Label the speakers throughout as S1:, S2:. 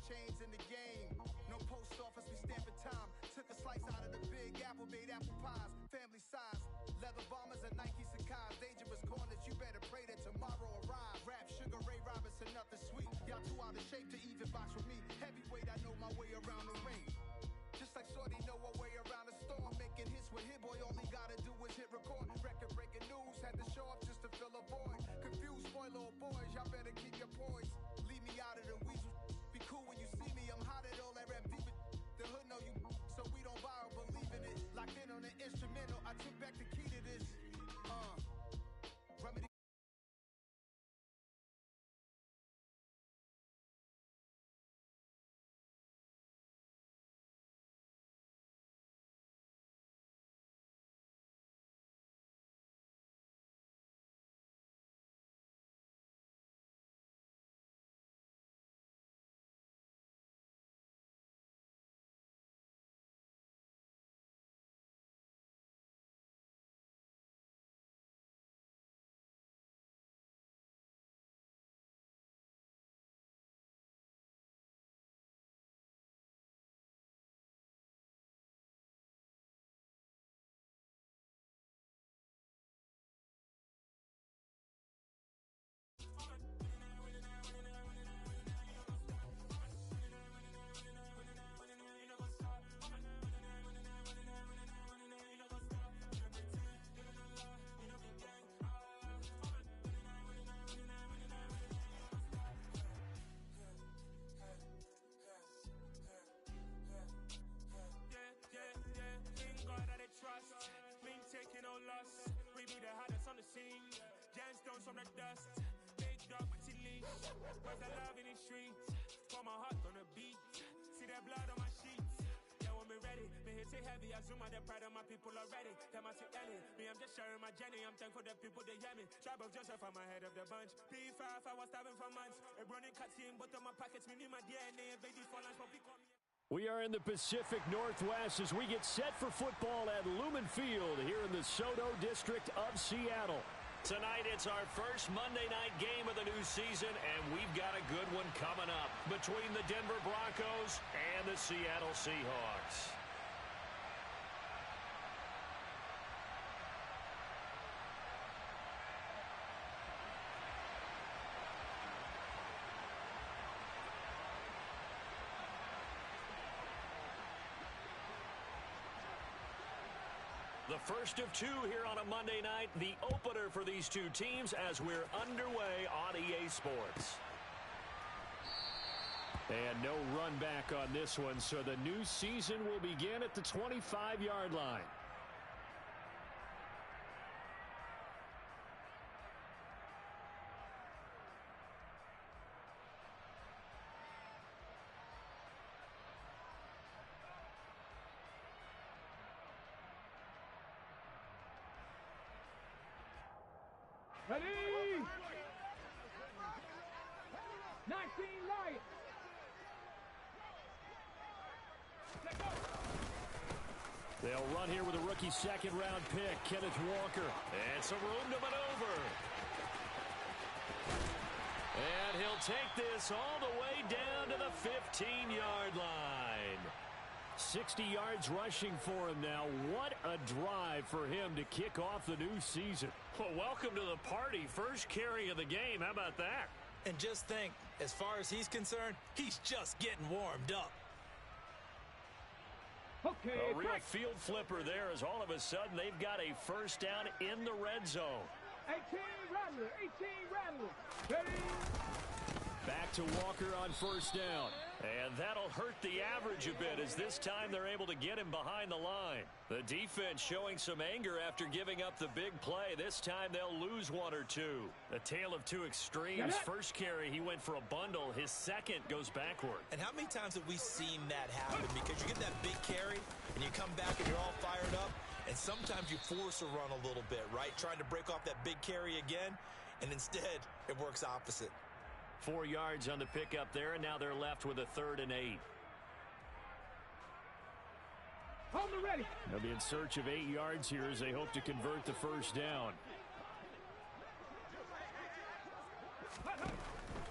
S1: chains in the game. No post office, we stamping time. Took a slice out of the big apple, made apple pies. Family size, leather bombers and Nike Sacai's. Dangerous corners, you better pray that tomorrow arrives. Rap, Sugar Ray Robinson, nothing sweet. Y'all too out of shape to even box with me. Heavyweight, I know my way around the ring. Just like Shorty know her way around the storm. Making hits with Hit Boy, all he gotta do is hit record. Record breaking news, had to show up just to fill a void. Confused, spoil little boys, y'all better keep your poise. Leave me out of the weasel. Be cool when you see me, I'm hot at all that rap deep. The hood know you, so we don't borrow, believe in it. Locked in on the instrumental, I took back the key to this. Remedy.
S2: Trust, we ain't taking no loss. We be the hottest on the scene. Gemstones from the dust. Big dog, but he leash. Where's the love in the streets? For my heart on the beat. See that blood on my sheets. Yeah, when me ready, me hit it heavy. I zoom out the pride of my people already. Them I see Ellie. Me, I'm just sharing my journey. I'm thankful the people they hear me. Tribe of Joseph, I'm ahead of the bunch. BFL, I was starving for months. A running cutscene, but on my pockets, me need my DNA. And baby for lunch, but we call me.
S3: We are in the Pacific Northwest as we get set for football at Lumen Field here in the SoDo district of Seattle. Tonight, it's our first Monday night game of the new season, and we've got a good one coming up between the Denver Broncos and the Seattle Seahawks. The first of two here on a Monday night, the opener for these two teams as we're underway on EA Sports. And no run back on this one, so the new season will begin at the 25-yard line.
S4: Ready? 19 Lions.
S3: They'll run here with a rookie second-round pick, Kenneth Walker. And some room to maneuver. And he'll take this all the way down to the 15-yard line. 60 yards rushing for him now. What a drive for him to kick off the new season. Well, welcome to the party. First carry of the game. How about that?
S5: And just think, as far as he's concerned, he's just getting warmed up.
S4: Okay,
S3: a real field flipper there as all of a sudden they've got a first down in the red zone.
S4: 18 Rattler, 18 Rattler. Ready?
S3: Back to Walker on first down. And that'll hurt the average a bit as this time they're able to get him behind the line. The defense showing some anger after giving up the big play. This time they'll lose one or two. A tale of two extremes. First carry, he went for a bundle. His second goes backward.
S5: And how many times have we seen that happen? Because you get that big carry, and you come back and you're all fired up, and sometimes you force a run a little bit, right? Trying to break off that big carry again, and instead it works opposite.
S3: 4 yards on the pickup there, and now they're left with a 3rd and 8.
S4: Hold it ready.
S3: They'll be in search of 8 yards here as they hope to convert the first down.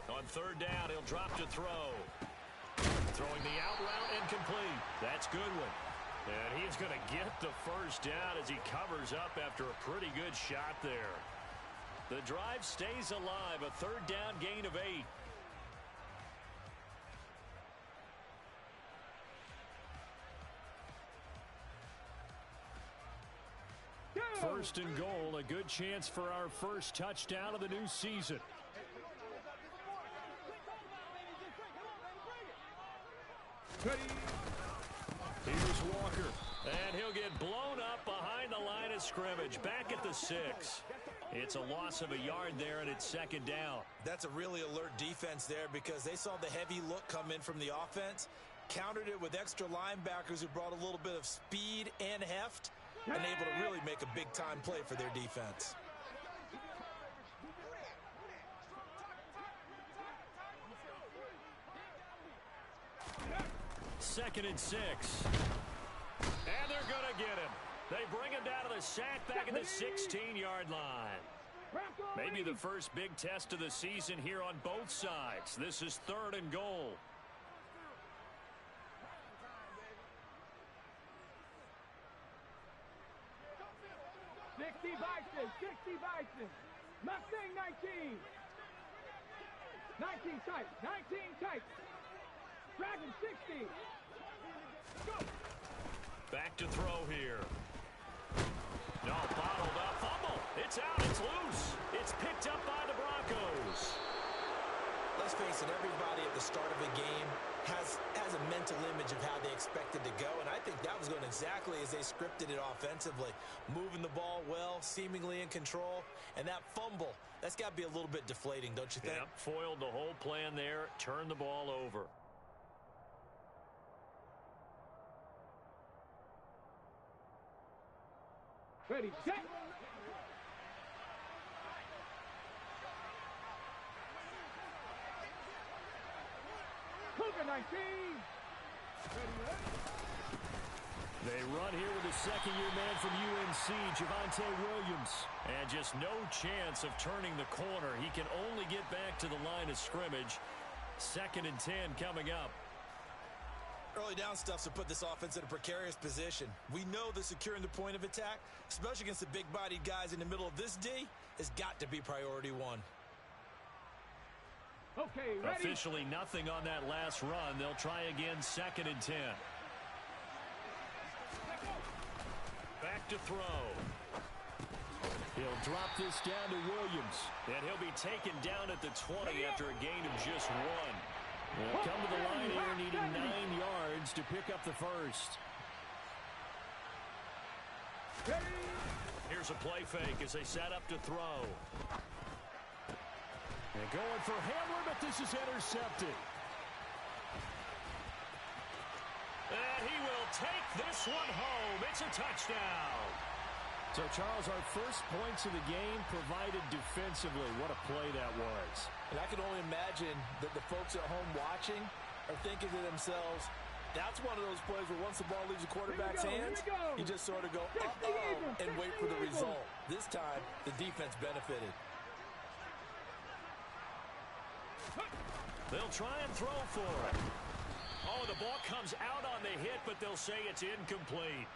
S3: On 3rd down, he'll drop to throw. Throwing the out route and complete. That's Goodwin. And he's going to get the first down as he covers up after a pretty good shot there. The drive stays alive. A third down gain of 8. First and goal, a good chance for our first touchdown of the new season. Here's Walker, and he'll get blown up behind the line of scrimmage, back at the 6. It's a loss of a yard there, and it's second down.
S5: That's a really alert defense there because they saw the heavy look come in from the offense, countered it with extra linebackers who brought a little bit of speed and heft, and able to really make a big-time play for their defense.
S3: Second and 6. And they're going to get him. They bring him down to the sack back at the 16-yard line. Maybe the first big test of the season here on both sides. This is third and goal.
S4: 60 Bison. Mustang 19. 19 tight. 19 tight. Dragon 60. Go.
S3: Back to throw here. No, bottled up. Fumble. It's out. It's loose. It's picked up by the Broncos.
S5: Let's face it, everybody at the start of a game has a mental image of how they expect it to go, and I think that was going exactly as they scripted it offensively. Moving the ball well, seemingly in control, and that fumble, that's got to be a little bit deflating, don't you think?
S3: Yep, foiled the whole plan there, turned the ball over.
S4: Ready, set. Cougar 19.
S3: They run here with a second-year man from UNC, Javonte Williams. And just no chance of turning the corner. He can only get back to the line of scrimmage. Second and 10 coming up.
S5: Early down stuff's to put this offense in a precarious position. We know that securing the point of attack, especially against the big-bodied guys in the middle of this D, has got to be priority one.
S4: Okay, ready.
S3: Officially nothing on that last run. They'll try again, second and 10. Back to throw. He'll drop this down to Williams. And he'll be taken down at the 20 after a gain of just 1. They'll come to the line here needing 9 yards to pick up the first. Here's a play fake as they set up to throw. And going for Hamler, but this is intercepted. And he will take this one home. It's a touchdown. So, Charles, our first points of the game provided defensively. What a play that was.
S5: And I can only imagine that the folks at home watching are thinking to themselves, that's one of those plays where once the ball leaves the quarterback's hands, you just sort of go, uh-oh, and wait for the result. This time, the defense benefited.
S3: They'll try and throw for it. Oh, the ball comes out on the hit, but they'll say it's incomplete.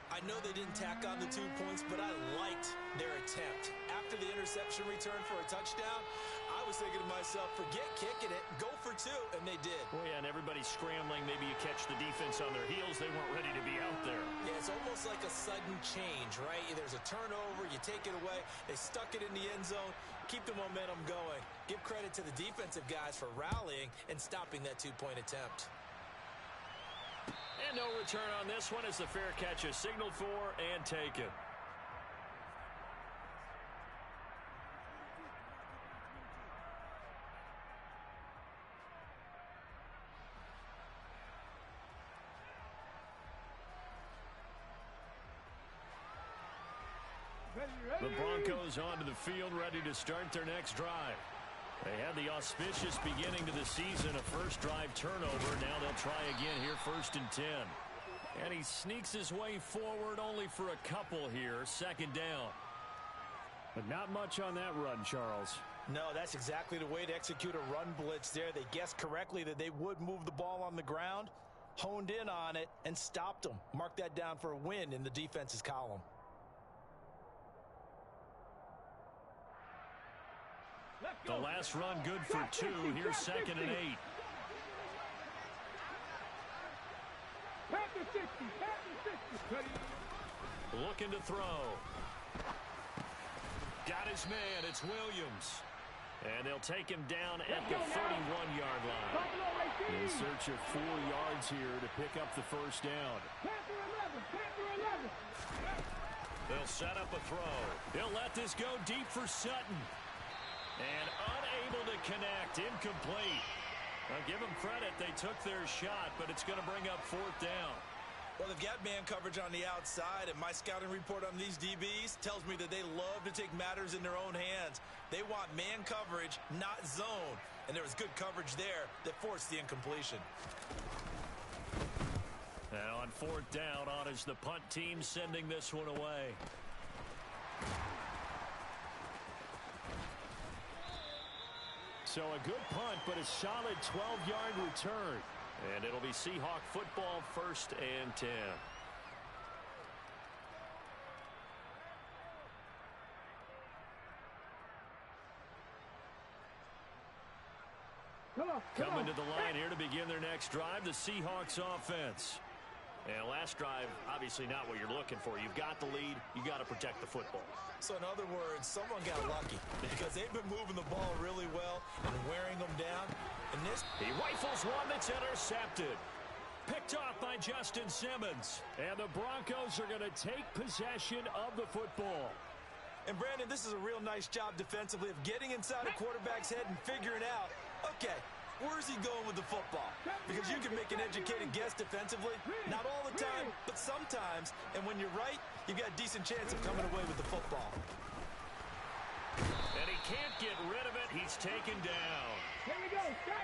S5: I know they didn't tack on the 2 points, but I liked their attempt. After the interception return for a touchdown, I was thinking to myself, forget kicking it, go for 2, and they did.
S3: Well, yeah, and everybody's scrambling. Maybe you catch the defense on their heels. They weren't ready to be out there.
S5: Yeah, it's almost like a sudden change, right? There's a turnover, you take it away, they stuck it in the end zone, keep the momentum going. Give credit to the defensive guys for rallying and stopping that 2-point attempt.
S3: And no return on this one as the fair catch is signaled for and taken. The Broncos onto the field, ready to start their next drive. They had the auspicious beginning to the season, a first drive turnover. Now they'll try again here, first and 10. And he sneaks his way forward only for a couple here, second down. But not much on that run, Charles.
S5: No, that's exactly the way to execute a run blitz there. They guessed correctly that they would move the ball on the ground, honed in on it, and stopped them. Mark that down for a win in the defense's column.
S3: The last run good for 2. Here's 2nd and 8. Looking to throw. Got his man. It's Williams. And they'll take him down at the 31-yard line. In search of 4 yards here to pick up the first down. They'll set up a throw. They'll let this go deep for Sutton. And unable to connect. Incomplete. Now give them credit. They took their shot, but it's going to bring up 4th down.
S5: Well, they've got man coverage on the outside, and my scouting report on these DBs tells me that they love to take matters in their own hands. They want man coverage, not zone. And there was good coverage there that forced the incompletion.
S3: And on 4th down, on is the punt team sending this one away. So a good punt, but a solid 12-yard return. And it'll be Seahawk football, 1st and 10. Coming to the line here to begin their next drive, the Seahawks offense. And last drive, obviously not what you're looking for. You've got the lead. You got to protect the football.
S5: So in other words, someone got lucky because they've been moving the ball really well and wearing them down. And this,
S3: he rifles one that's intercepted. Picked off by Justin Simmons. And the Broncos are going to take possession of the football.
S5: And Brandon, this is a real nice job defensively of getting inside a quarterback's head and figuring out, okay, where's he going with the football? Because you can make an educated guess defensively. Not all the time, but sometimes. And when you're right, you've got a decent chance of coming away with the football.
S3: And he can't get rid of it. He's taken down.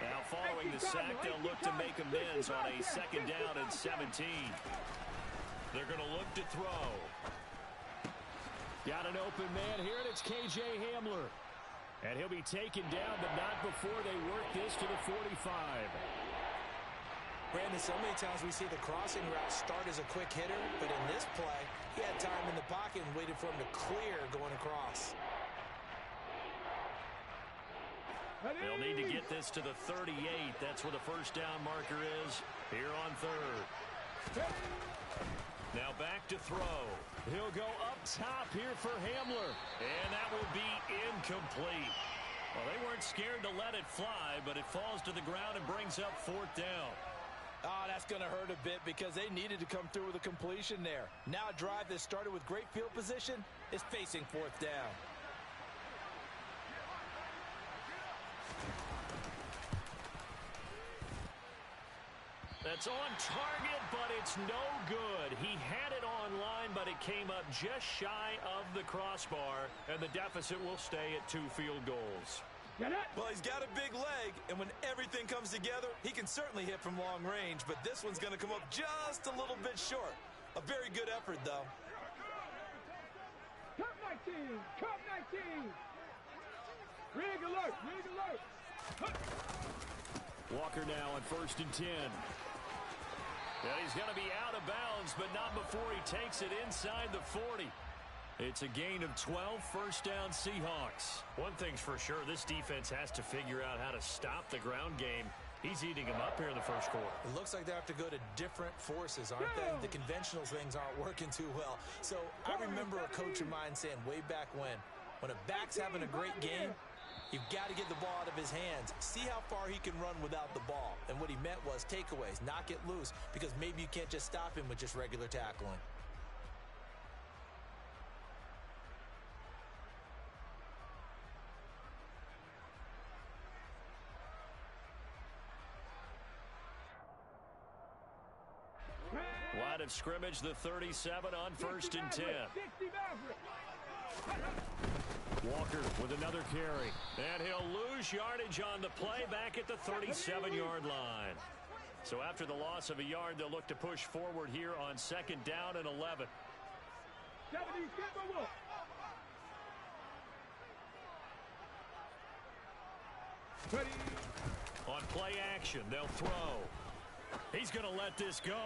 S3: Now following the sack, they'll look to make amends on a 2nd down and 17. They're going to look to throw. Got an open man here, and it's K.J. Hamler. And he'll be taken down, but not before they work this to the 45.
S5: Brandon, so many times we see the crossing route start as a quick hitter, but in this play, he had time in the pocket and waited for him to clear going across.
S3: They'll need to get this to the 38. That's where the first down marker is here on 3rd. Now back to throw. He'll go up top here for Hamler. And that will be incomplete. Well, they weren't scared to let it fly, but it falls to the ground and brings up 4th down.
S5: Oh, that's going to hurt a bit because they needed to come through with a completion there. Now a drive that started with great field position is facing 4th down.
S3: That's on target, but it's no good. He had it online, but it came up just shy of the crossbar, and the deficit will stay at 2 field goals.
S5: Well, he's got a big leg, and when everything comes together, he can certainly hit from long range, but this one's going to come up just a little bit short. A very good effort, though.
S4: Cup 19! Cup 19! Rig alert! Rig alert!
S3: Walker now on 1st and 10. And he's going to be out of bounds, but not before he takes it inside the 40. It's a gain of 12, 1st down Seahawks. One thing's for sure, this defense has to figure out how to stop the ground game. He's eating them up here in the first quarter.
S5: It looks like they have to go to different forces, aren't they? The conventional things aren't working too well. So I remember a coach of mine saying way back when a back's having a great game, you've got to get the ball out of his hands. See how far he can run without the ball. And what he meant was takeaways, knock it loose, because maybe you can't just stop him with just regular tackling.
S3: Line of scrimmage, the 37 on 1st and 10. Walker with another carry. And he'll lose yardage on the play back at the 37-yard line. So after the loss of a yard, they'll look to push forward here on 2nd down and 11.
S4: Ready.
S3: On play action, they'll throw. He's going to let this go.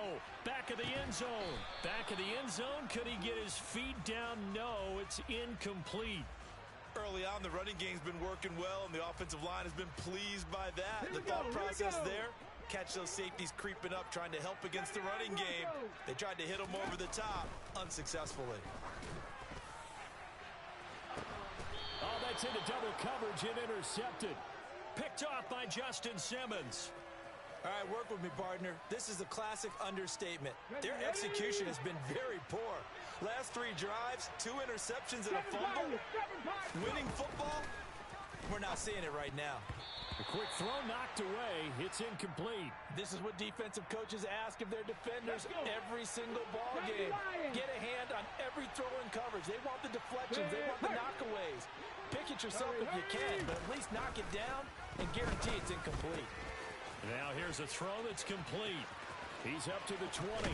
S3: Back of the end zone. Back of the end zone. Could he get his feet down? No, it's incomplete.
S5: Early on, the running game's been working well, and the offensive line has been pleased by that. The thought process there, catch those safeties creeping up, trying to help against the running game. They tried to hit them over the top, unsuccessfully.
S3: Oh, that's into double coverage and intercepted. Picked off by Justin Simmons.
S5: All right, work with me, partner. This is a classic understatement. Their execution has been very poor. Last 3 drives, 2 interceptions and a fumble. Winning football, we're not seeing it right now.
S3: A quick throw knocked away. It's incomplete.
S5: This is what defensive coaches ask of their defenders every single ball game. Get a hand on every throw in coverage. They want the deflections. They want the knockaways. Pick it yourself if you can, but at least knock it down and guarantee it's incomplete.
S3: Now here's a throw that's complete. He's up to the 20.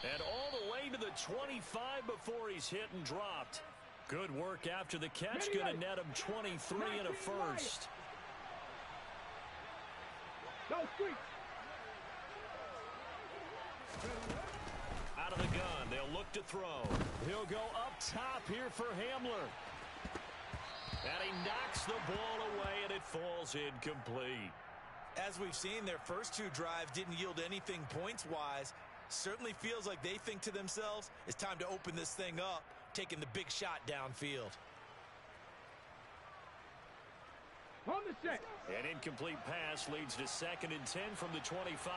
S3: And all the way to the 25 before he's hit and dropped. Good work after the catch. Going to net him 23 and a first. Out of the gun, they'll look to throw. He'll go up top here for Hamler. And he knocks the ball away, and it falls incomplete.
S5: As we've seen, their first 2 drives didn't yield anything points-wise. Certainly feels like they think to themselves, it's time to open this thing up, taking the big shot downfield.
S4: On the set.
S3: An incomplete pass leads to 2nd and 10 from the 25.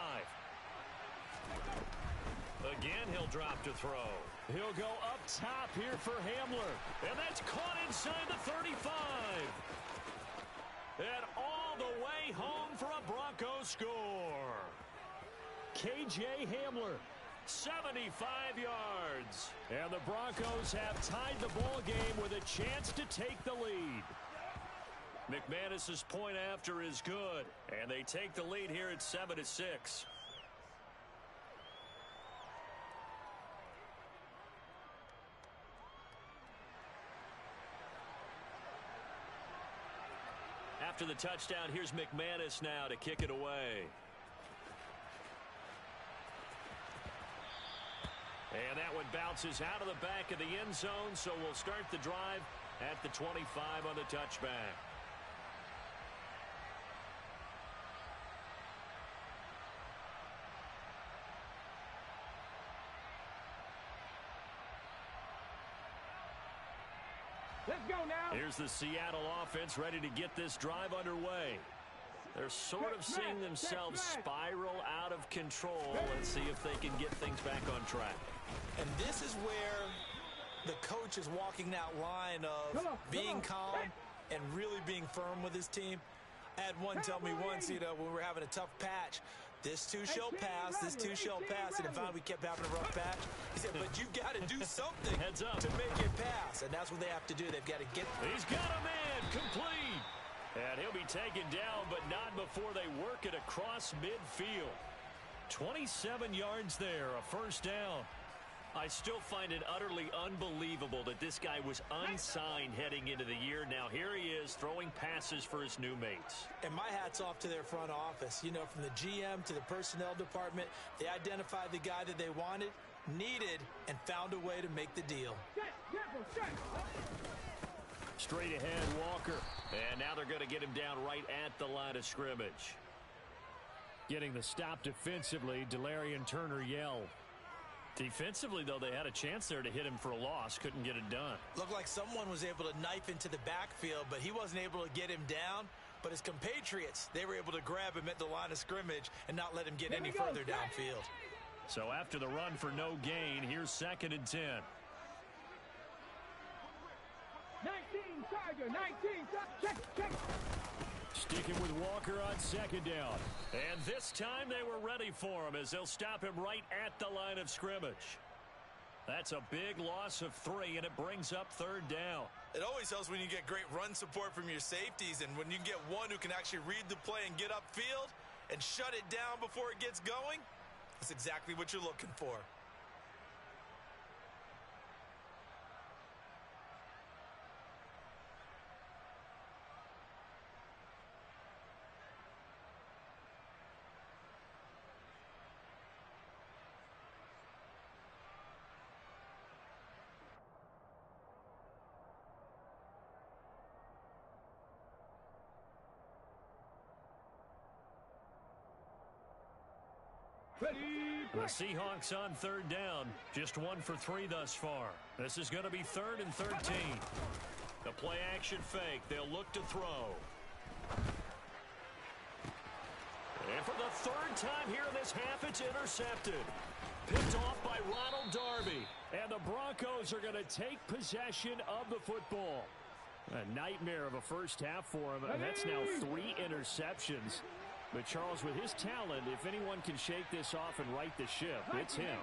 S3: Again, he'll drop to throw. He'll go up top here for Hamler. And that's caught inside the 35. And all the way home for a Broncos score. K.J. Hamler, 75 yards. And the Broncos have tied the ball game with a chance to take the lead. McManus's point after is good. And they take the lead here at 7-6. After the touchdown, here's McManus now to kick it away. And that one bounces out of the back of the end zone, so we'll start the drive at the 25 on the touchback.
S4: Let's go now.
S3: Here's the Seattle offense ready to get this drive underway. They're sort of seeing themselves spiral out of control. Let's see if they can get things back on track.
S5: And this is where the coach is walking that line of being calm and really being firm with his team. I had one tell me once, when we were having a tough patch, this too shall pass, this too shall pass. And if we kept having a rough patch, he said, but you got to do something
S3: Heads up
S5: to make it pass. And that's what they have to do. They've got to get.
S3: He's got a man complete. And he'll be taken down, but not before they work it across midfield. 27 yards there, a first down. I still find it utterly unbelievable that this guy was unsigned heading into the year. Now here he is throwing passes for his new mates.
S5: And my hat's off to their front office. From the GM to the personnel department, they identified the guy that they wanted, needed, and found a way to make the deal.
S3: Straight ahead, Walker. And now they're going to get him down right at the line of scrimmage. Getting the stop defensively, Delarian Turner yelled. Defensively, though, they had a chance there to hit him for a loss. Couldn't get it done.
S5: Looked like someone was able to knife into the backfield, but he wasn't able to get him down. But his compatriots, they were able to grab him at the line of scrimmage and not let him get any further downfield.
S3: So after the run for no gain, here's 2nd and 10.
S4: 19, Tiger, 19, check.
S3: Sticking with Walker on 2nd down. And this time they were ready for him as they'll stop him right at the line of scrimmage. That's a big loss of 3, and it brings up 3rd down.
S5: It always helps when you get great run support from your safeties, and when you get one who can actually read the play and get upfield and shut it down before it gets going. That's exactly what you're looking for.
S4: Ready,
S3: The Seahawks on third down. Just 1 for 3 thus far. This is going to be 3rd and 13. The play action fake. They'll look to throw. And for the 3rd time here in this half, it's intercepted. Picked off by Ronald Darby. And the Broncos are going to take possession of the football. A nightmare of a first half for him. That's now 3 interceptions. But Charles, with his talent, if anyone can shake this off and right the ship, it's him.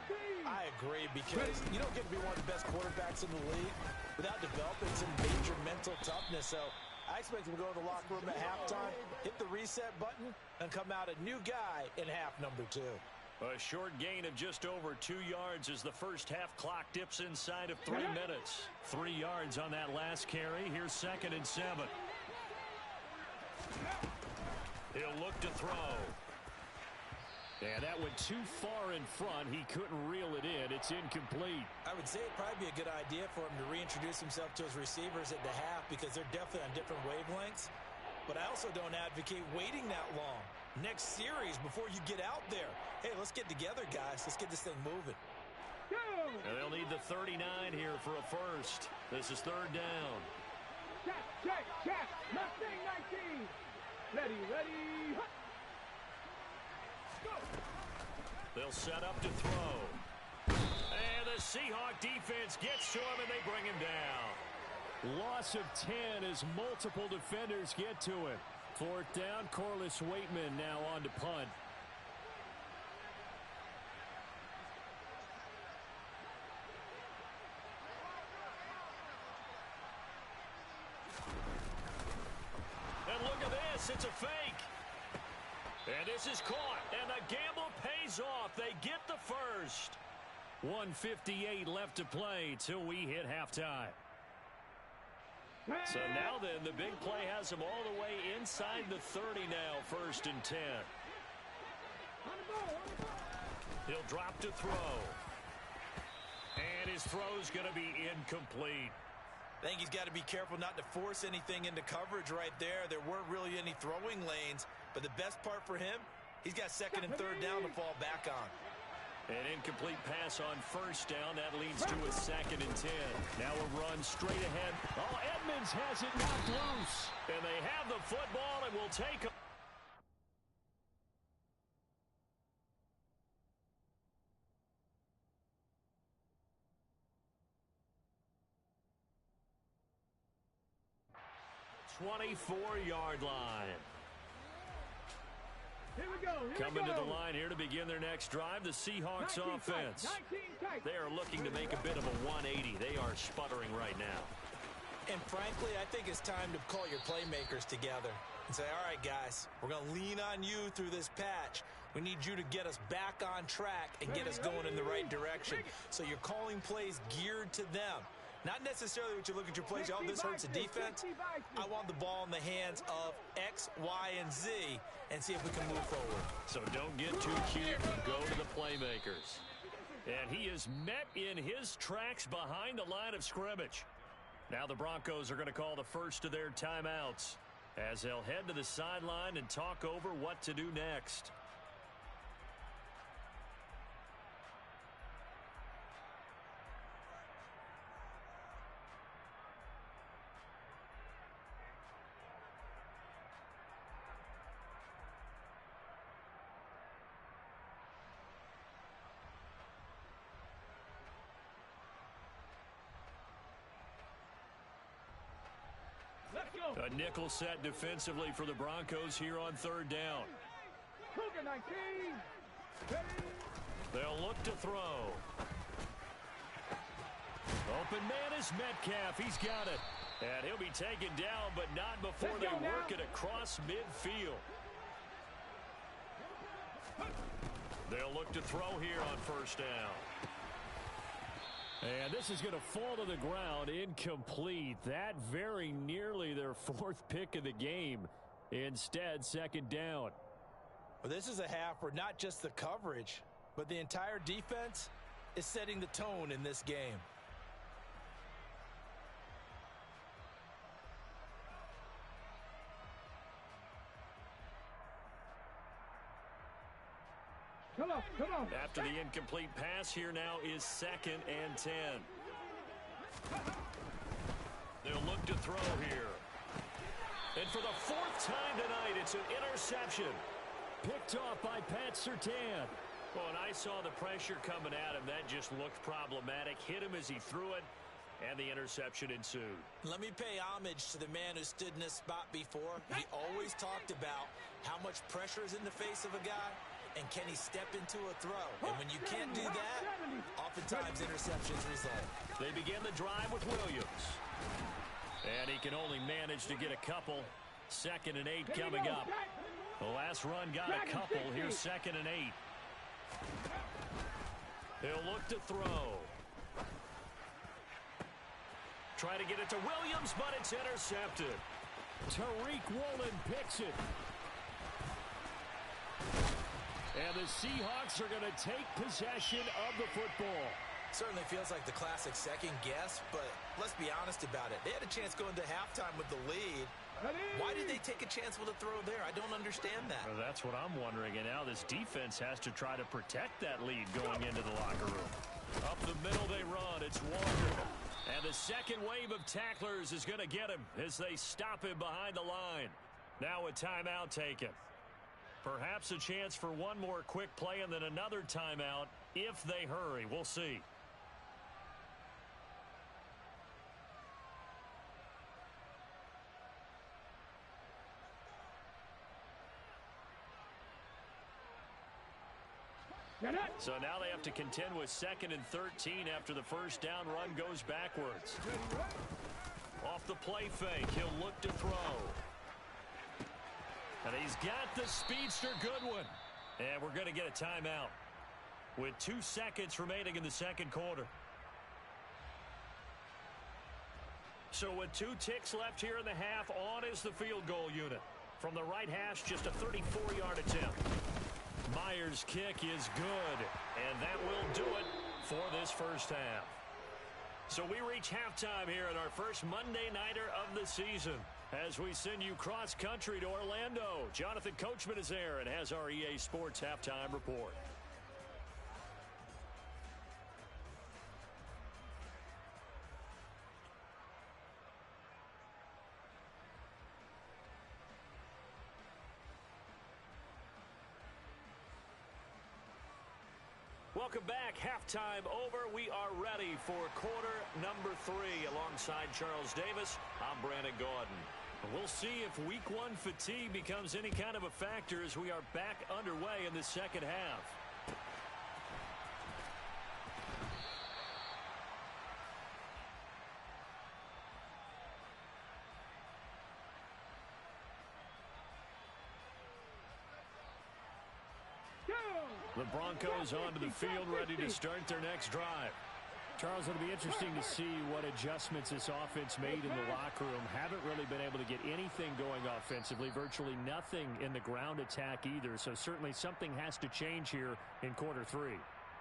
S5: I agree, because you don't get to be one of the best quarterbacks in the league without developing some major mental toughness. So I expect him to go to the locker room at halftime, hit the reset button, and come out a new guy in half number 2.
S3: A short gain of just over 2 yards as the first half clock dips inside of 3 minutes. 3 yards on that last carry. Here's 2nd and 7. He'll look to throw. And that went too far in front. He couldn't reel it in. It's incomplete.
S5: I would say it'd probably be a good idea for him to reintroduce himself to his receivers at the half, because they're definitely on different wavelengths. But I also don't advocate waiting that long. Next series, before you get out there, hey, let's get together, guys. Let's get this thing moving.
S3: And they'll need the 39 here for a first. This is 3rd down.
S4: Check. Mustang 19. Ready. Go.
S3: They'll set up to throw. And the Seahawk defense gets to him, and they bring him down.
S2: Loss of 10 as multiple defenders get to him. 4th down, Corliss Waitman now on to punt.
S3: And look at this. It's a fake. And this is caught. And the gamble pays off. They get the first.
S2: 1:58 left to play till we hit halftime.
S3: So now then, the big play has him all the way inside the 30 now, 1st and 10. He'll drop to throw. And his throw's going to be incomplete.
S5: I think he's got to be careful not to force anything into coverage right there. There weren't really any throwing lanes, but the best part for him, he's got 2nd and 3rd down to fall back on.
S3: An incomplete pass on 1st down. That leads to a 2nd and 10. Now a run straight ahead.
S2: Oh, Edmonds has it knocked loose.
S3: And they have the football and will take a 24-yard line.
S4: Here we go.
S3: Coming to the line here to begin their next drive, the Seahawks offense. They are looking to make a bit of a 180. They are sputtering right now.
S5: And frankly, I think it's time to call your playmakers together and say, all right, guys, we're going to lean on you through this patch. We need you to get us back on track and get us going in the right direction. So you're calling plays geared to them. Not necessarily what you look at your plays, oh, this hurts the defense. I want the ball in the hands of X, Y, and Z and see if we can move forward.
S3: So don't get too cute. Go to the playmakers. And he is met in his tracks behind the line of scrimmage. Now the Broncos are going to call the first of their timeouts as they'll head to the sideline and talk over what to do next. A nickel set defensively for the Broncos here on 3rd down. They'll look to throw. Open man is Metcalf. He's got it. And he'll be taken down, but not before they work it across midfield. They'll look to throw here on 1st down.
S2: And this is going to fall to the ground incomplete. That very nearly their 4th pick of the game. Instead, 2nd down.
S5: Well, this is a half where not just the coverage, but the entire defense is setting the tone in this game.
S4: Come on.
S3: After the incomplete pass, here now is 2nd and 10. They'll look to throw here. And for the 4th time tonight, it's an interception.
S6: Picked off by Pat Surtain.
S3: Well, and I saw the pressure coming at him. That just looked problematic. Hit him as he threw it, and the interception ensued.
S5: Let me pay homage to the man who stood in this spot before. He always talked about how much pressure is in the face of a guy, and can he step into a throw? And when you can't do that, oftentimes interceptions result.
S3: They begin the drive with Williams. And he can only manage to get a couple. 2nd and 8 coming up. The last run got a couple. Here's 2nd and 8. He'll look to throw. Try to get it to Williams, but it's intercepted.
S6: Tariq Woolen picks it. And the Seahawks are going to take possession of the football.
S5: Certainly feels like the classic second guess, but let's be honest about it. They had a chance going to halftime with the lead. Why did they take a chance with a throw there? I don't understand that.
S3: Well, that's what I'm wondering. And now this defense has to try to protect that lead going into the locker room. Up the middle they run. It's Walker. And the second wave of tacklers is going to get him as they stop him behind the line. Now a timeout taken. Perhaps a chance for one more quick play and then another timeout if they hurry. We'll see. So now they have to contend with 2nd and 13 after the first down run goes backwards. Off the play fake, he'll look to throw. And he's got the speedster Goodwin. And we're going to get a timeout with 2 seconds remaining in the second quarter. So with 2 ticks left here in the half, on is the field goal unit. From the right hash, just a 34-yard attempt. Myers' kick is good, and that will do it for this first half. So we reach halftime here at our first Monday Nighter of the season as we send you cross-country to Orlando. Jonathan Coachman is there and has our EA Sports halftime report. Welcome back. Halftime over. We are ready for quarter number 3 alongside Charles Davis. I'm Brandon Gaudin. We'll see if week 1 fatigue becomes any kind of a factor as we are back underway in the second half. The Broncos onto the field, ready to start their next drive.
S6: Charles, it'll be interesting to see what adjustments this offense made in the locker room. Haven't really been able to get anything going offensively, virtually nothing in the ground attack either. So certainly something has to change here in quarter 3.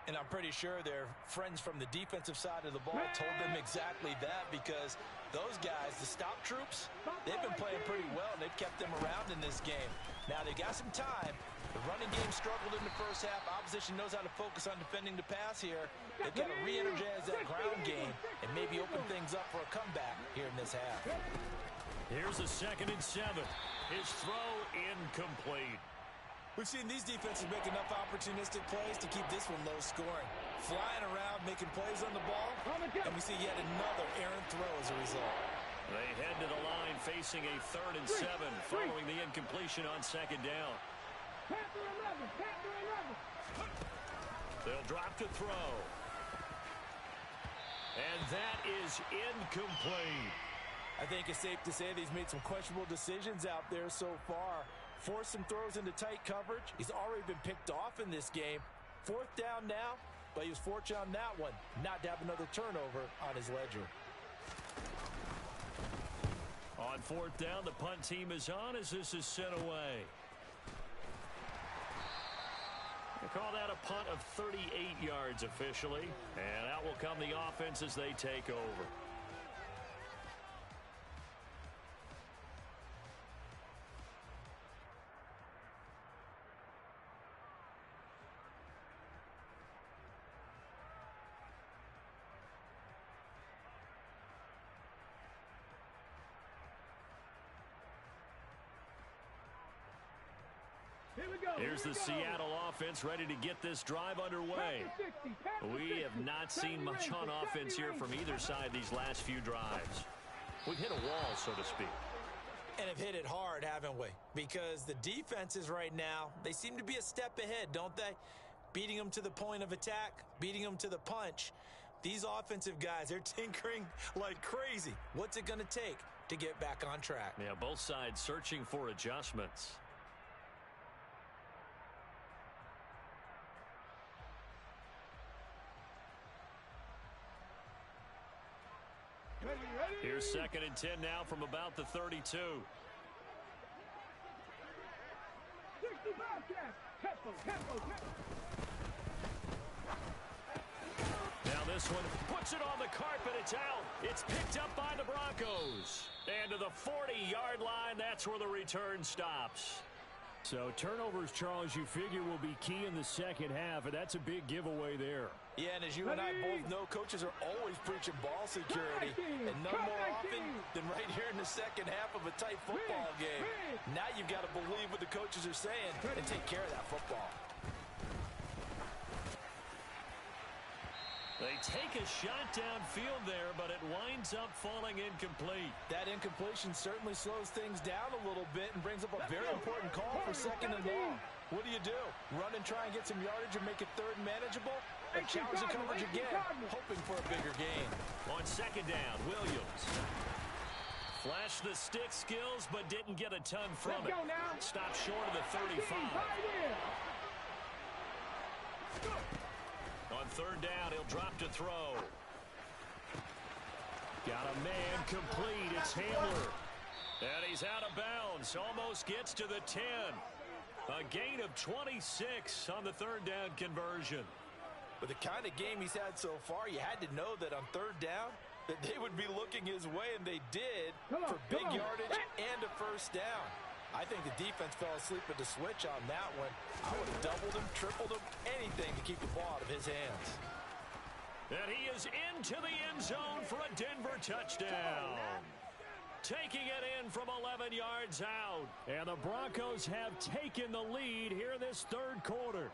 S5: And I'm pretty sure their friends from the defensive side of the ball told them exactly that, because those guys, the stop troops, they've been playing pretty well, and they've kept them around in this game. Now, they got some time. The running game struggled in the first half. Opposition knows how to focus on defending the pass here. They've got to re-energize that ground game and maybe open things up for a comeback here in this half.
S3: Here's a 2nd and 7. His throw incomplete.
S5: We've seen these defenses make enough opportunistic plays to keep this one low scoring. Flying around, making plays on the ball, and we see yet another errant throw as a result.
S3: They head to the line facing a 3rd and 7 following the incompletion on 2nd down. They'll drop to throw. And that is incomplete.
S5: I think it's safe to say that he's made some questionable decisions out there so far. Forced some throws into tight coverage. He's already been picked off in this game. 4th down now, but he was fortunate on that one not to have another turnover on his ledger.
S3: On 4th down, the punt team is on as this is sent away. They call that a punt of 38 yards officially, and out will come the offense as they take over. Here's the Seattle offense ready to get this drive underway. We have not seen much on offense here from either side these last few drives. We've hit a wall, so to speak.
S5: And have hit it hard, haven't we? Because the defenses right now, they seem to be a step ahead, don't they? Beating them to the point of attack, beating them to the punch. These offensive guys, they're tinkering like crazy. What's it going to take to get back on track?
S3: Yeah, both sides searching for adjustments. Here's 2nd and 10 now from about the 32. Now this one puts it on the carpet. It's out. It's picked up by the Broncos. And to the 40-yard line, that's where the return stops.
S6: So turnovers, Charles, you figure will be key in the second half, and that's a big giveaway there.
S5: Yeah, and as you and I both know, coaches are always preaching ball security, and none more often than right here in the second half of a tight football game. Now you've got to believe what the coaches are saying and take care of that football.
S3: They take a shot downfield there, but it winds up falling incomplete.
S5: That incompletion certainly slows things down a little bit and brings up a very important call for 2nd and long. What do? Run and try and get some yardage and make it 3rd and manageable? Or challenge the coverage again, hoping for a bigger gain.
S3: On 2nd down, Williams. Flashed the stick skills, but didn't get a ton from it. Stopped short of the 35. On 3rd down, he'll drop to throw. Got a man complete. It's Hamler. And he's out of bounds. Almost gets to the 10. A gain of 26 on the 3rd down conversion.
S5: With the kind of game he's had so far, you had to know that on 3rd down, that they would be looking his way, and they did for big yardage and a 1st down. I think the defense fell asleep at the switch on that one. I would have doubled him, tripled him, anything to keep the ball out of his hands.
S3: And he is into the end zone for a Denver touchdown. Taking it in from 11 yards out.
S6: And the Broncos have taken the lead here this 3rd quarter.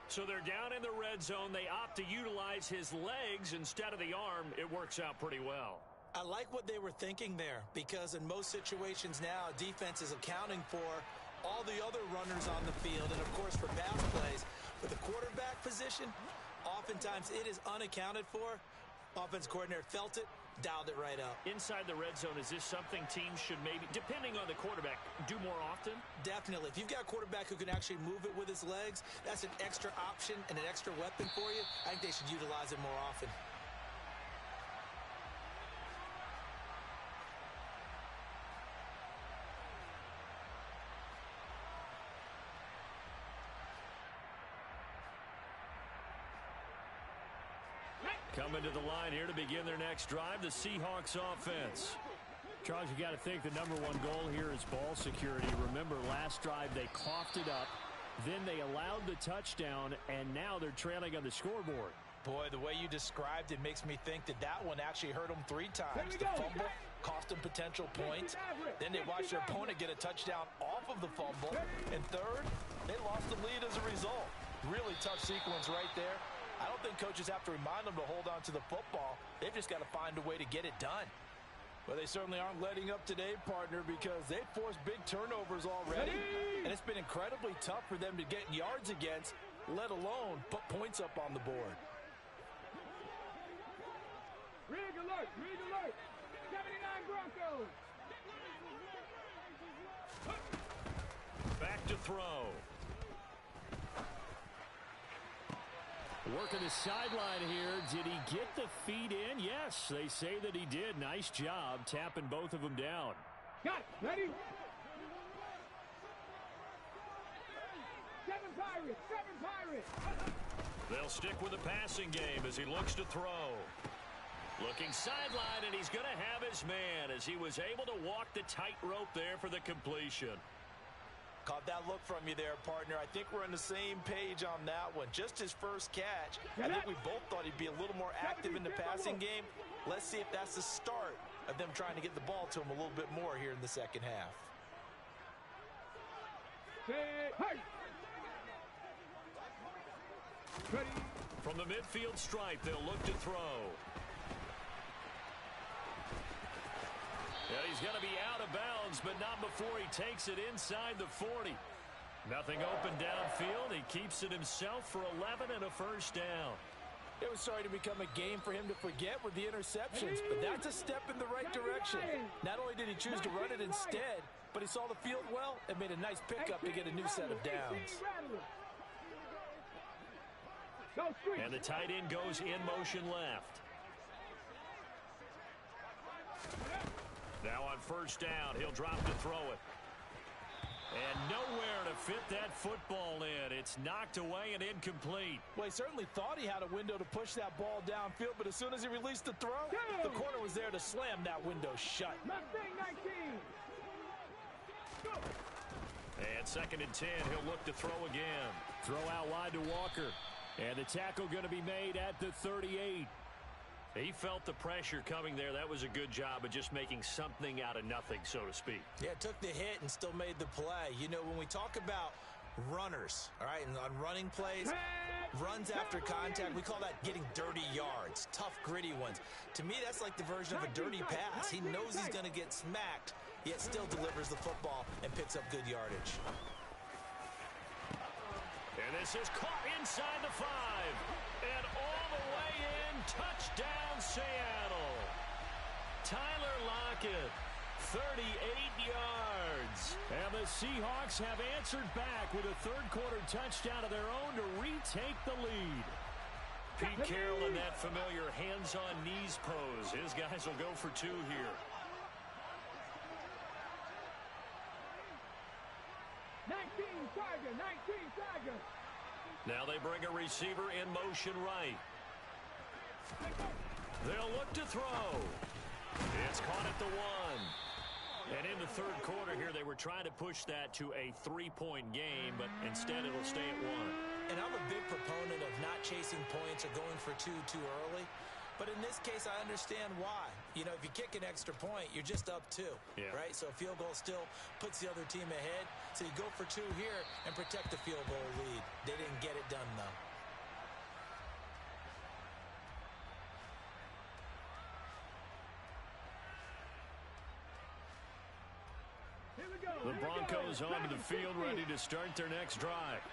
S3: So they're down in the red zone. They opt to utilize his legs instead of the arm. It works out pretty well.
S5: I like what they were thinking there, because in most situations now, defense is accounting for all the other runners on the field and, of course, for pass plays. For the quarterback position, oftentimes it is unaccounted for. Offense coordinator felt it, dialed it right up.
S3: Inside the red zone, is this something teams should maybe, depending on the quarterback, do more often?
S5: Definitely. If you've got a quarterback who can actually move it with his legs, that's an extra option and an extra weapon for you. I think they should utilize it more often.
S3: Coming to the line here to begin their next drive, the Seahawks offense.
S6: Charles, you got to think the #1 goal here is ball security. Remember, last drive they coughed it up, then they allowed the touchdown, and now they're trailing on the scoreboard.
S5: Boy, the way you described it makes me think that that one actually hurt them 3 times. The fumble cost them potential points. Then they watched their opponent get a touchdown off of the fumble. And 3rd, they lost the lead as a result. Really tough sequence right there. I don't think coaches have to remind them to hold on to the football. They've just got to find a way to get it done. Well, they certainly aren't letting up today, partner, because they've forced big turnovers already. And it's been incredibly tough for them to get yards against, let alone put points up on the board.
S4: Rig alert! Rig alert! 79 Broncos!
S3: Back to throw.
S6: Working the sideline here. Did he get the feet in? Yes, they say that he did. Nice job tapping both of them down.
S4: Got it. Ready? 7 Pirates! 7 Pirates!
S3: They'll stick with the passing game as he looks to throw. Looking sideline, and he's going to have his man as he was able to walk the tightrope there for the completion.
S5: Caught that look from you there, partner. I think we're on the same page on that one. Just his first catch. I think we both thought he'd be a little more active in the passing game. Let's see if that's the start of them trying to get the ball to him a little bit more here in the second half.
S4: Ready.
S3: From the midfield stripe, they'll look to throw. And he's going to be out of bounds, but not before he takes it inside the 40. Nothing open downfield. He keeps it himself for 11 and a first down.
S5: It was starting to become a game for him to forget with the interceptions, but that's a step in the right direction. Not only did he choose to run it instead, but he saw the field well and made a nice pickup to get a new set of downs.
S3: And the tight end goes in motion left. Now on first down, he'll drop to throw it. And nowhere to fit that football in. It's knocked away and incomplete.
S5: Well, he certainly thought he had a window to push that ball downfield, but as soon as he released the throw, the corner was there to slam that window shut.
S3: And second and 10, he'll look to throw again.
S6: Throw out wide to Walker. And the tackle going to be made at the 38.
S3: He felt the pressure coming there. That was a good job of just making something out of nothing, so to speak.
S5: Yeah, took the hit and still made the play. You know, when we talk about runners, all right, and on running plays, runs after contact, we call that getting dirty yards, tough, gritty ones. To me, that's like the version of a dirty pass. He knows he's going to get smacked, yet still delivers the football and picks up good yardage.
S3: And this is caught inside the 5. And all the way in, touchdown Seattle. Tyler Lockett, 38 yards. And the Seahawks have answered back with a third-quarter touchdown of their own to retake the lead. Pete Carroll in that familiar hands-on-knees pose. His guys will go for 2 here.
S4: 19 Tiger.
S3: Now they bring a receiver in motion right. They'll look to throw. It's caught at the 1. And in the third quarter here, they were trying to push that to a 3-point game, but instead it'll stay at 1.
S5: And I'm a big proponent of not chasing points or going for 2 too early. But in this case, I understand why. You know, if you kick an extra point, you're just up 2, right? So a field goal still puts the other team ahead. So you go for 2 here and protect the field goal lead. They didn't get it done, though.
S3: The Broncos onto the field, ready to start their next drive.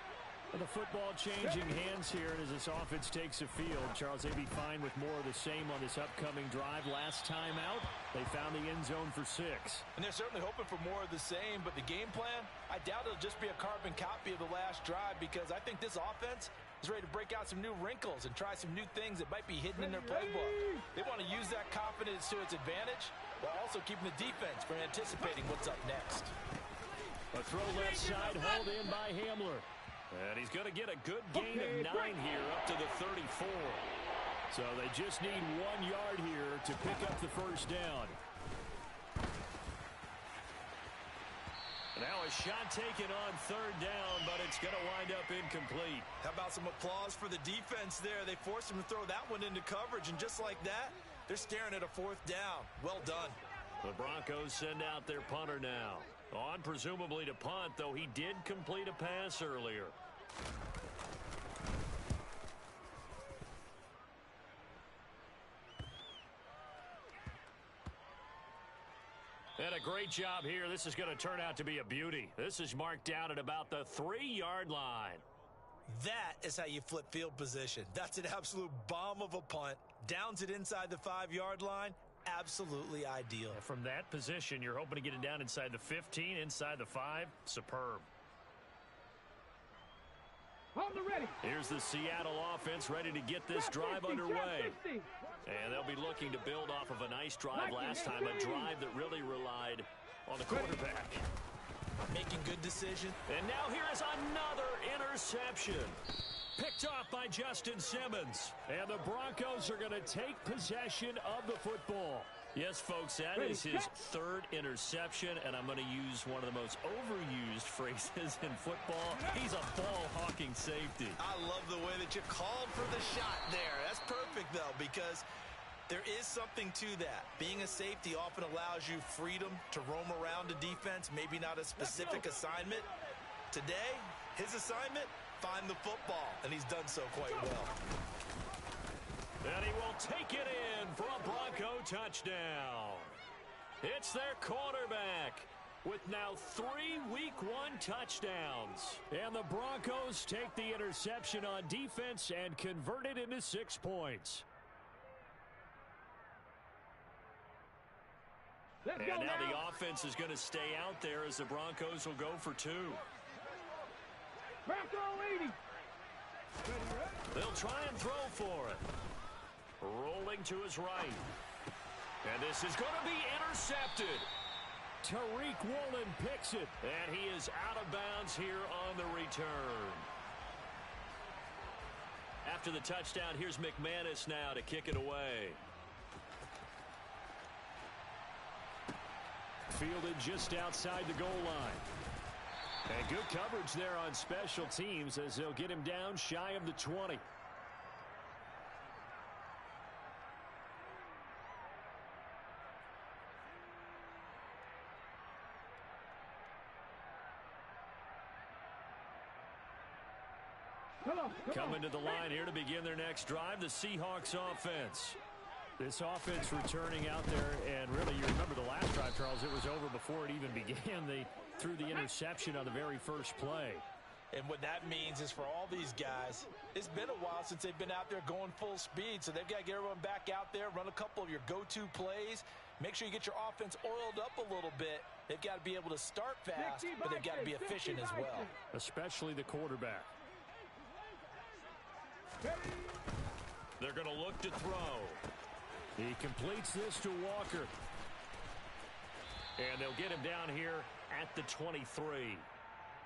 S6: The football changing hands here as this offense takes the field. Charles, they'd be fine with more of the same on this upcoming drive. Last time out, they found the end zone for 6.
S5: And they're certainly hoping for more of the same, but the game plan, I doubt it'll just be a carbon copy of the last drive, because I think this offense is ready to break out some new wrinkles and try some new things that might be hidden in their playbook. They want to use that confidence to its advantage while also keeping the defense from anticipating what's up next.
S3: A throw left side, hauled in by Hamler. And he's going to get a good gain of 9 here up to the 34. So they just need 1 yard here to pick up the first down. Now a shot taken on third down, but it's going to wind up incomplete.
S5: How about some applause for the defense there? They forced him to throw that one into coverage, and just like that, they're staring at a 4th down. Well done.
S3: The Broncos send out their punter now. On presumably to punt, though he did complete a pass earlier. And a great job here. This is going to turn out to be a beauty. This is marked down at about the 3-yard line.
S5: That is how you flip field position. That's an absolute bomb of a punt. Downs it inside the 5-yard line. Absolutely ideal.
S3: From that position, you're hoping to get it down inside the 15, inside the 5. Superb.
S4: On the ready.
S3: Here's the Seattle offense ready to get this drive underway. And they'll be looking to build off of a nice drive last time, a drive that really relied on the quarterback.
S5: Making good decision.
S3: And now here is another interception. Picked off by Justin Simmons. And the Broncos are going to take possession of the football. Yes, folks, that is his 3rd interception, and I'm going to use one of the most overused phrases in football. He's a ball-hawking safety.
S5: I love the way that you called for the shot there. That's perfect, though, because there is something to that. Being a safety often allows you freedom to roam around the defense, maybe not a specific assignment. Today, his assignment, find the football, and he's done so quite well.
S3: And he will take it in for a Bronco touchdown. It's their quarterback with now 3 Week 1 touchdowns. And the Broncos take the interception on defense and convert it into 6 points. And now the offense is going to stay out there as the Broncos will go for 2. They'll try and throw for it. Rolling to his right. And this is going to be intercepted. Tariq Woolen picks it. And he is out of bounds here on the return. After the touchdown, here's McManus now to kick it away. Fielded just outside the goal line. And good coverage there on special teams as they'll get him down shy of the 20. Coming to the line here to begin their next drive, the Seahawks offense. This offense returning out there, and really, you remember the last drive, Charles, it was over before it even began. They threw the interception on the very first play.
S5: And what that means is for all these guys, it's been a while since they've been out there going full speed, so they've got to get everyone back out there, run a couple of your go-to plays, make sure you get your offense oiled up a little bit. They've got to be able to start fast, but they've got to be efficient as well.
S6: Especially the quarterback.
S3: They're going to look to throw.
S6: He completes this to Walker.
S3: And they'll get him down here at the 23.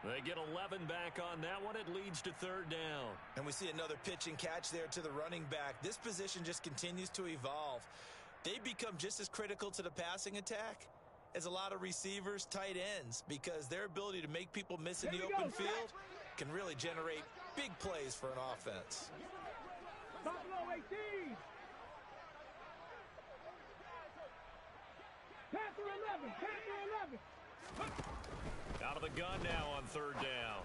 S3: They get 11 back on that one. It leads to 3rd down.
S5: And we see another pitch and catch there to the running back. This position just continues to evolve. They become just as critical to the passing attack as a lot of receivers, tight ends, because their ability to make people miss in the open field can really generate big plays for an offense.
S4: Buffalo 18. Panther 11. Panther 11.
S3: Out of the gun now on 3rd down.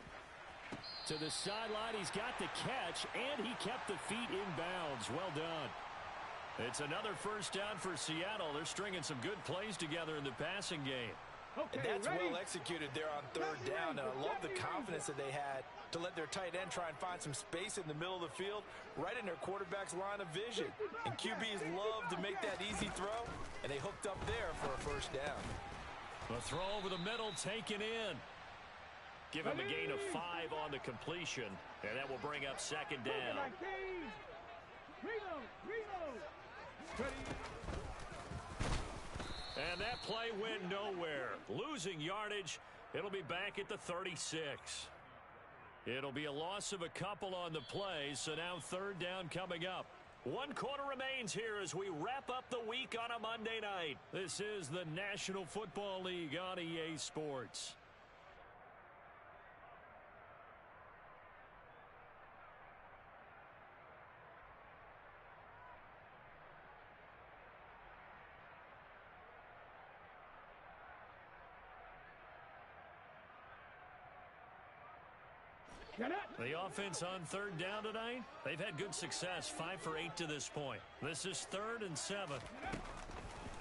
S6: To the sideline, he's got the catch, and he kept the feet in bounds. Well done. It's another 1st down for Seattle. They're stringing some good plays together in the passing game.
S5: And that's well executed there on 3rd down, and I love the confidence that they had to let their tight end try and find some space in the middle of the field, right in their quarterback's line of vision. And QBs love to make that easy throw, and they hooked up there for a 1st down.
S3: The throw over the middle taken in. Give him a gain of 5 on the completion, and that will bring up 2nd down. And that play went nowhere. Losing yardage. It'll be back at the 36. It'll be a loss of a couple on the play, so now 3rd down coming up. 1 quarter remains here as we wrap up the week on a Monday night. This is the National Football League on EA Sports. The offense on 3rd down tonight, they've had good success, 5 for 8 to this point. This is 3rd and 7.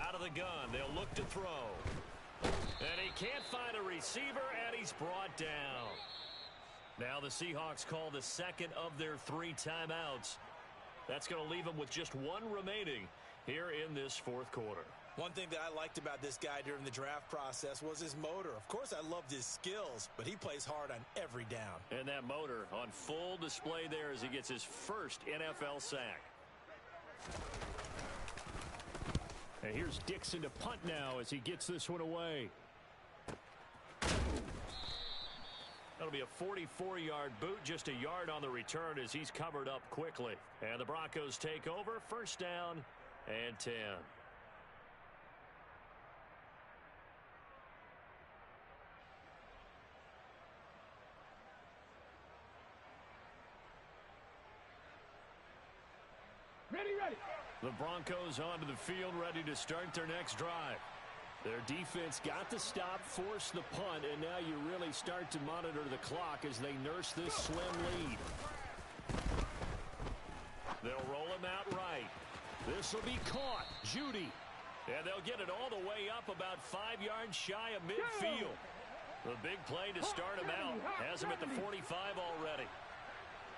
S3: Out of the gun, they'll look to throw. And he can't find a receiver, and he's brought down. Now the Seahawks call the 2nd of their 3 timeouts. That's going to leave them with just 1 remaining here in this 4th quarter.
S5: One thing that I liked about this guy during the draft process was his motor. Of course, I loved his skills, but he plays hard on every down.
S3: And that motor on full display there as he gets his first NFL sack.
S6: And here's Dixon to punt now as he gets this one away.
S3: That'll be a 44-yard boot, just a yard on the return as he's covered up quickly. And the Broncos take over, 1st down and 10.
S4: Ready.
S3: The Broncos onto the field, ready to start their next drive.
S6: Their defense got the stop, forced the punt, and now you really start to monitor the clock as they nurse this slim lead. They'll roll him out right. This will be caught. Judy. And they'll get it all the way up about 5 yards shy of midfield. The big play to start him out. Has him at the 45 already.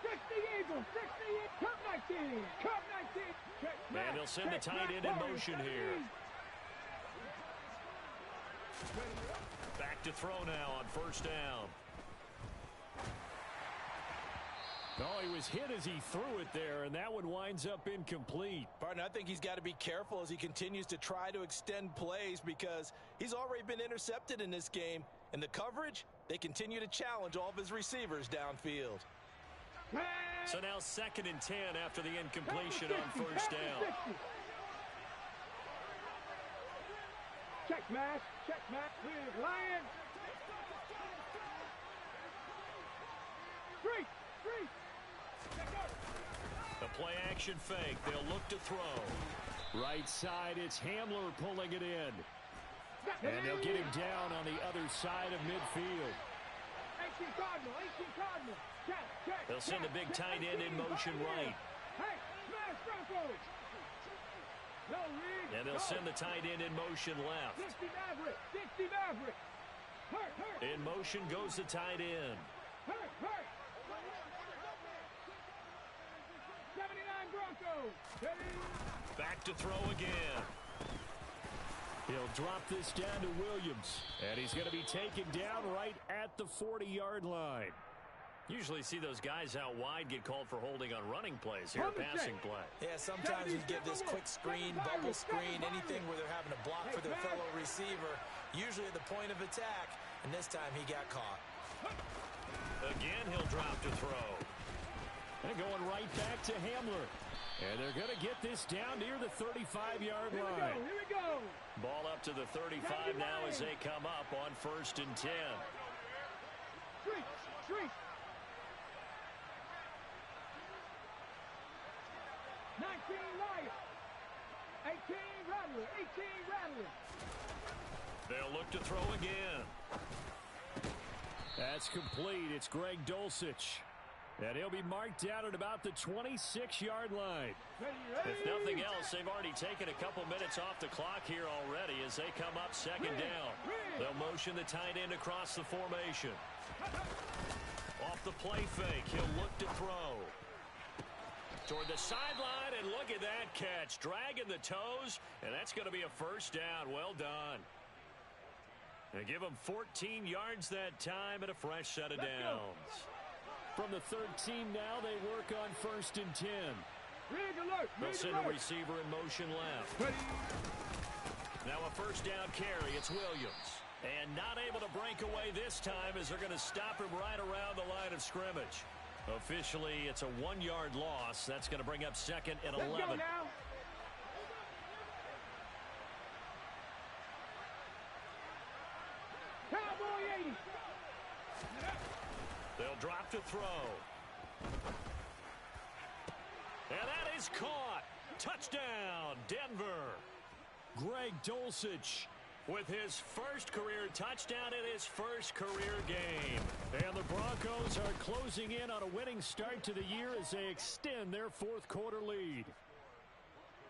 S4: 60 Eagles, 60, Cup 19, Cup 19.
S6: And they'll send the tight end in motion here. Back to throw now on first down. Oh, he was hit as he threw it there, and that one winds up incomplete.
S5: Partner, I think he's got to be careful as he continues to try to extend plays because he's already been intercepted in this game. And the coverage, they continue to challenge all of his receivers downfield.
S6: So now 2nd and 10 after the incompletion on first down.
S4: Check match, with Lions. 3.
S6: The play action fake. They'll look to throw. Right side, it's Hamler pulling it in. And they'll get him down on the other side of midfield.
S4: 18 Cardinal. Check.
S6: They'll send the big tight end in motion right.
S4: Hey, smash Broncos. No read.
S6: And they'll send the tight end in motion left.
S4: 60 Maverick. Hurt.
S6: In motion goes the tight end.
S4: Hurt. 79 Broncos.
S6: Back to throw again. He'll drop this down to Williams. And he's going to be taken down right at the 40-yard line. Usually see those guys out wide get called for holding on running plays here, passing play.
S5: Yeah, sometimes you give this quick screen, bubble screen, anything where they're having to block for their fellow receiver, usually at the point of attack, and this time he got caught.
S6: Again, he'll drop to throw. And going right back to Hamler. And they're going to get this down near the 35-yard line.
S4: Here we go.
S6: Ball up to the 35 now as they come up on 1st and 10.
S4: Street. 19 Lions. 18 Rattler.
S6: They'll look to throw again. That's complete. It's Greg Dulcich. And he'll be marked down at about the 26-yard line. If nothing else, they've already taken a couple minutes off the clock here already as they come up 2nd down. They'll motion the tight end across the formation. Off the play fake, he'll look to throw. Toward the sideline, and look at that catch. Dragging the toes, and that's going to be a first down. Well done. They give him 14 yards that time and a fresh set of downs. From the 13 now, they work on 1st and 10. They'll send a receiver in motion left. Now a first down carry. It's Williams. And not able to break away this time as they're going to stop him right around the line of scrimmage. Officially, it's a 1-yard loss. That's going to bring up 2nd and 11.
S4: Let's go now. Cowboy 80.
S6: They'll drop to throw. And that is caught. Touchdown, Denver. Greg Dulcich with his first career touchdown in his first career game. And the Broncos are closing in on a winning start to the year as they extend their 4th quarter lead.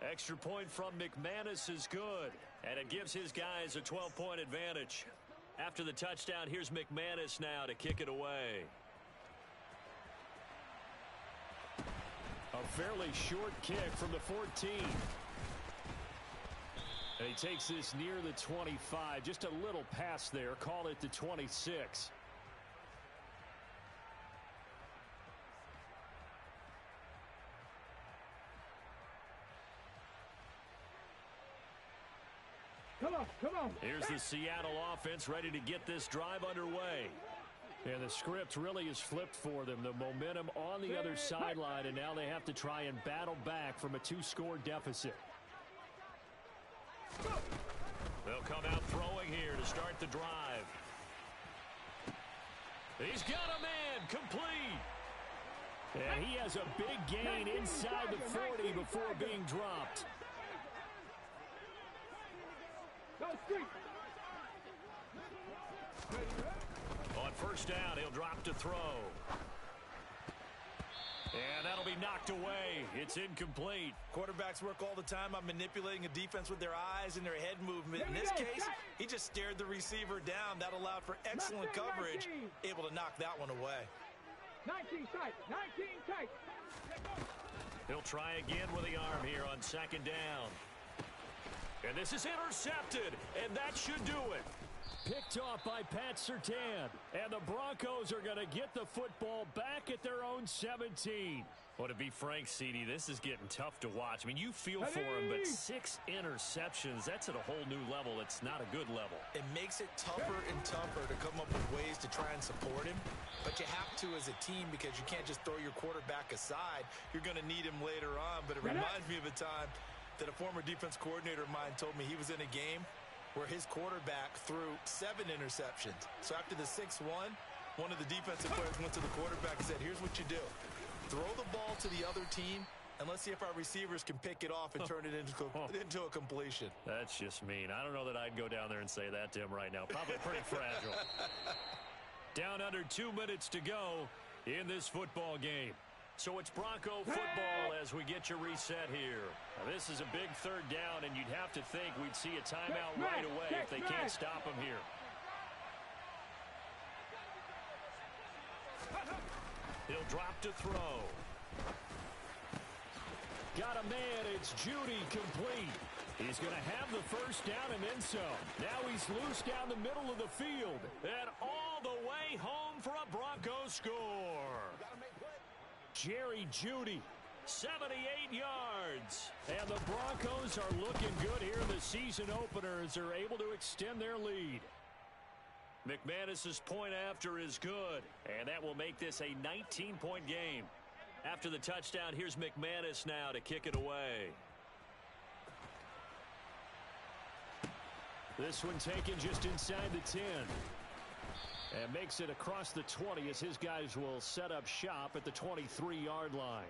S6: Extra point from McManus is good, and it gives his guys a 12-point advantage. After the touchdown, here's McManus now to kick it away. A fairly short kick from the 14. And he takes this near the 25. Just a little pass there. Call it the 26.
S4: Come on.
S6: Here's the Seattle offense ready to get this drive underway. And the script really is flipped for them. The momentum on the other sideline, and now they have to try and battle back from a 2-score deficit. They'll come out throwing here to start the drive. He's got a man complete. And he has a big gain inside the 40 before being dropped.
S3: On first down, he'll drop to throw. And that'll be knocked away. It's incomplete.
S5: Quarterbacks work all the time on manipulating a defense with their eyes and their head movement. In this case, he just stared the receiver down. That allowed for excellent coverage, able to knock that one away.
S4: 19 tight, 19 tight.
S3: He'll try again with the arm here on second down. And this is intercepted, and that should do it. Picked off by Pat Surtain. And the Broncos are going to get the football back at their own 17. Well, to be frank, CD, this is getting tough to watch. I mean, you feel for him, but 6 interceptions, that's at a whole new level. It's not a good level.
S5: It makes it tougher and tougher to come up with ways to try and support him. But you have to as a team because you can't just throw your quarterback aside. You're going to need him later on. But it reminds me of a time that a former defense coordinator of mine told me he was in a game where his quarterback threw 7 interceptions. So after the 6th one of the defensive players went to the quarterback and said, here's what you do. Throw the ball to the other team, and let's see if our receivers can pick it off and turn it into a completion.
S3: That's just mean. I don't know that I'd go down there and say that to him right now. Probably pretty fragile. Down under 2 minutes to go in this football game. So it's Bronco football as we get you reset here. Now, this is a big third down, and you'd have to think we'd see a timeout right away if they can't stop him here. He'll drop to throw. Got a man. It's Judy complete. He's going to have the first down and then some. Now he's loose down the middle of the field. And all the way home for a Broncos score. Jerry Judy, 78 yards. And the Broncos are looking good here in the season opener as they're able to extend their lead. McManus's point after is good, and that will make this a 19-point game. After the touchdown, here's McManus now to kick it away. This one taken just inside the 10. And makes it across the 20 as his guys will set up shop at the 23-yard line.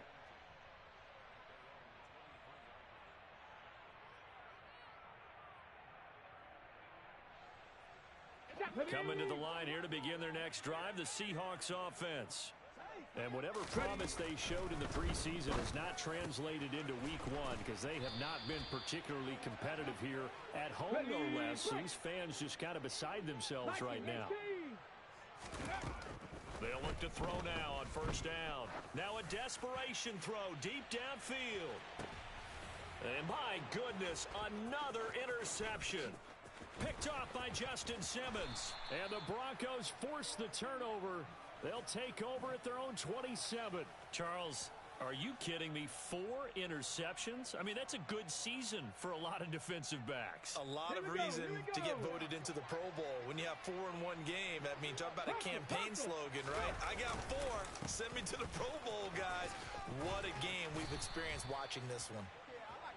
S3: Coming to the line here to begin their next drive, the Seahawks offense. And whatever promise they showed in the preseason has not translated into week one because they have not been particularly competitive here at home, no less. These fans just kind of beside themselves right now. They'll look to throw now on first down. Now a desperation throw deep downfield. And my goodness, another interception. Picked off by Justin Simmons. And the Broncos force the turnover. They'll take over at their own 27. Charles, are you kidding me? 4 interceptions? I mean, that's a good season for a lot of defensive backs.
S5: A lot of reason to get voted into the Pro Bowl. When you have 4 in one game, I mean, talk about a campaign slogan, right? I got 4. Send me to the Pro Bowl, guys. What a game we've experienced watching this one.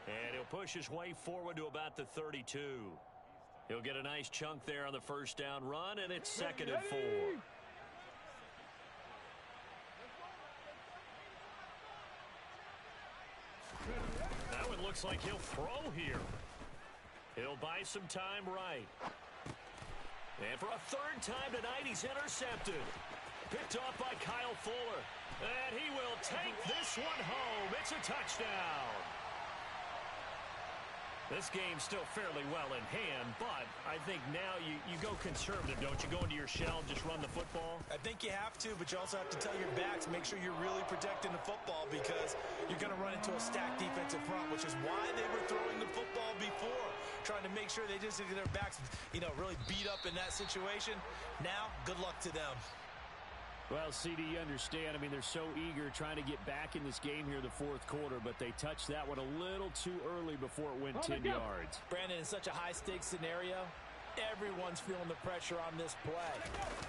S3: And he'll push his way forward to about the 32. He'll get a nice chunk there on the first down run, and it's 2nd and 4. Now it looks like he'll throw here. He'll buy some time right. And for a 3rd time tonight, he's intercepted. Picked off by Kyle Fuller. And he will take this one home. It's a touchdown. This game's still fairly well in hand, but I think now you go conservative, don't you? Go into your shell and just run the football?
S5: I think you have to, but you also have to tell your backs, make sure you're really protecting the football because you're going to run into a stacked defensive front, which is why they were throwing the football before, trying to make sure they just get their backs, really beat up in that situation. Now, good luck to them.
S6: Well, CD, you understand. I mean, they're so eager trying to get back in this game here in the 4th quarter, but they touched that one a little too early before it went 10 yards.
S5: Brandon, in such a high-stakes scenario, everyone's feeling the pressure on this play.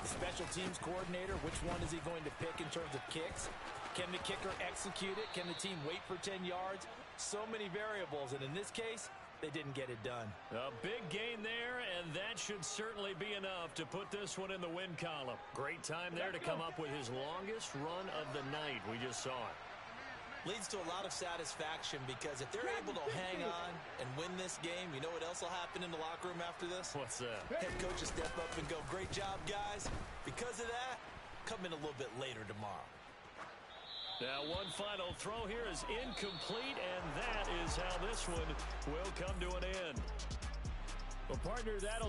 S5: The special teams coordinator, which one is he going to pick in terms of kicks? Can the kicker execute it? Can the team wait for 10 yards? So many variables, and in this case, they didn't get it done.
S3: A big gain there, and that should certainly be enough to put this one in the win column. Great time there to come up with his longest run of the night. We just saw it.
S5: leads to a lot of satisfaction because if they're able to hang on and win this game, you know what else will happen in the locker room after this?
S6: What's that?
S5: Head coach will step up and go, great job, guys. Because of that, come in a little bit later tomorrow.
S3: Now one final throw here is incomplete, and that is how this one will come to an end.
S6: Well, partner, that'll